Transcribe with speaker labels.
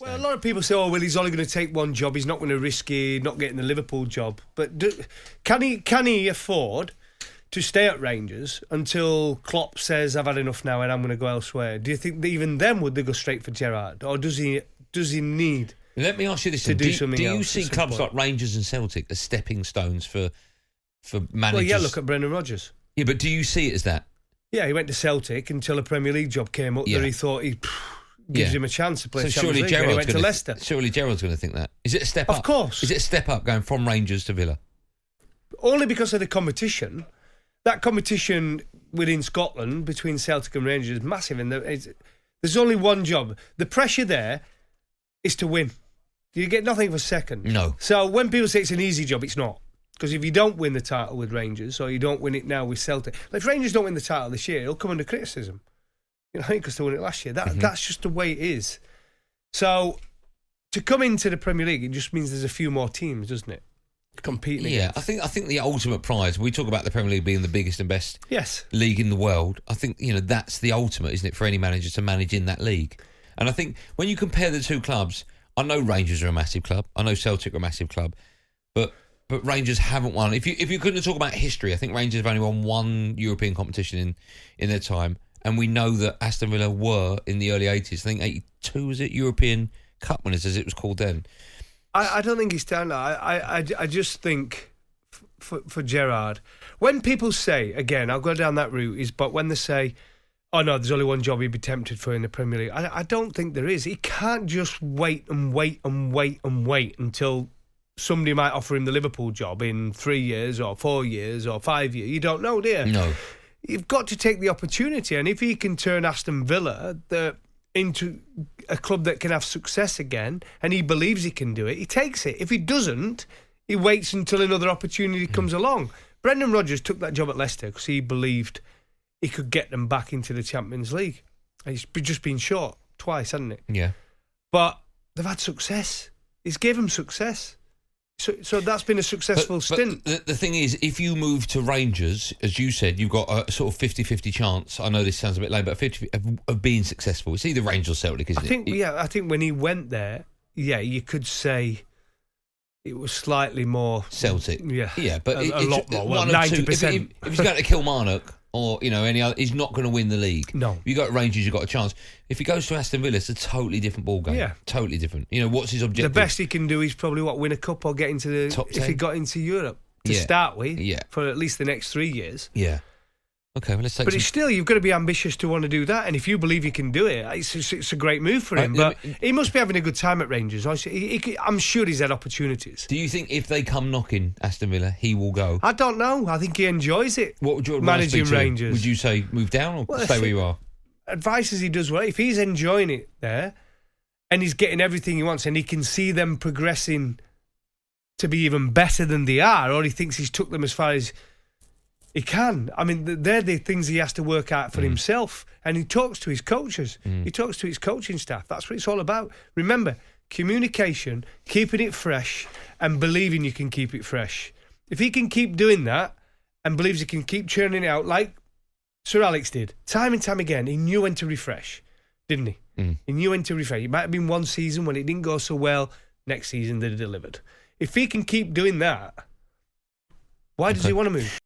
Speaker 1: Well, a lot of people say, oh, well, he's only going to take one job. He's not going to risk not getting the Liverpool job. But can he afford to stay at Rangers until Klopp says, I've had enough now and I'm going to go elsewhere? Do you think that even then would they go straight for Gerrard? Or does he need
Speaker 2: Let me ask you this.
Speaker 1: to do something else?
Speaker 2: Do you see clubs like Rangers and Celtic as stepping stones for managers?
Speaker 1: Well, yeah, look at Brendan Rodgers.
Speaker 2: Yeah, but do you see it as that?
Speaker 1: Yeah, he went to Celtic until a Premier League job came up that he thought gives him a chance to play Champions League. And he went to Leicester.
Speaker 2: Surely Gerrard's going to think that. Is it a step up?
Speaker 1: Of course.
Speaker 2: Is it a step up going from Rangers to Villa?
Speaker 1: Only because of the competition. That competition within Scotland between Celtic and Rangers is massive. And there's only one job. The pressure there is to win. You get nothing for second.
Speaker 2: No.
Speaker 1: So when people say it's an easy job, it's not. Because if you don't win the title with Rangers, or you don't win it now with Celtic, like if Rangers don't win the title this year, it'll come under criticism. You know, because they won it last year. That's just the way it is. So to come into the Premier League, it just means there's a few more teams, doesn't it? Competing against.
Speaker 2: I think the ultimate prize, we talk about the Premier League being the biggest and best league in the world. I think, that's the ultimate, isn't it, for any manager to manage in that league. And I think when you compare the two clubs, I know Rangers are a massive club. I know Celtic are a massive club. But Rangers haven't won. If you couldn't talk about history, I think Rangers have only won one European competition in their time. And we know that Aston Villa were, in the early 80s, I think 82, was it? European Cup winners, as it was called then.
Speaker 1: I don't think he's down there. I just think for Gerrard, when people say, again, I'll go down that route, but when they say, oh no, there's only one job he'd be tempted for in the Premier League, I don't think there is. He can't just wait until somebody might offer him the Liverpool job in 3 years or 4 years or 5 years. You don't know, do you?
Speaker 2: No.
Speaker 1: You've got to take the opportunity, and if he can turn Aston Villa into a club that can have success again, and he believes he can do it, he takes it. If he doesn't, he waits until another opportunity comes along. Brendan Rodgers took that job at Leicester because he believed he could get them back into the Champions League. He's just been short twice, hasn't it?
Speaker 2: Yeah.
Speaker 1: But they've had success. He's gave them success. So that's been a successful stint.
Speaker 2: The thing is, if you move to Rangers, as you said, you've got a sort of 50-50 chance. I know this sounds a bit lame, but 50 of being successful. It's either Rangers or Celtic, isn't it?
Speaker 1: I think when he went there, you could say it was slightly more
Speaker 2: Celtic.
Speaker 1: Yeah,
Speaker 2: but
Speaker 1: a lot more. Well,
Speaker 2: 90%. If he's going to Kilmarnock or any other, he's not going to win the league.
Speaker 1: No.
Speaker 2: If you got Rangers, you've got a chance. If he goes to Aston Villa, it's a totally different ballgame.
Speaker 1: Yeah,
Speaker 2: totally different. What's his objective?
Speaker 1: The best he can do is probably win a cup or get into the
Speaker 2: top 10.
Speaker 1: If he got into Europe to start with.
Speaker 2: Yeah.
Speaker 1: For at least the next 3 years.
Speaker 2: Yeah. Okay, well, let's take.
Speaker 1: But it's still, you've got to be ambitious to want to do that, and if you believe you can do it, it's a great move for him. But he must be having a good time at Rangers. I'm sure he's had opportunities.
Speaker 2: Do you think if they come knocking Aston Villa, he will go?
Speaker 1: I don't know. I think he enjoys it.
Speaker 2: What would your
Speaker 1: managing Rangers?
Speaker 2: Would you say move down or stay where you are?
Speaker 1: Advice is he does well. If he's enjoying it there, and he's getting everything he wants, and he can see them progressing to be even better than they are, or he thinks he's took them as far as he can. I mean, they're the things he has to work out for himself. And he talks to his coaches. He talks to his coaching staff. That's what it's all about. Remember, communication, keeping it fresh, and believing you can keep it fresh. If he can keep doing that and believes he can keep churning it out like Sir Alex did, time and time again, he knew when to refresh, didn't he? He knew when to refresh. It might have been one season when it didn't go so well. Next season, they delivered. If he can keep doing that, why does he want to move?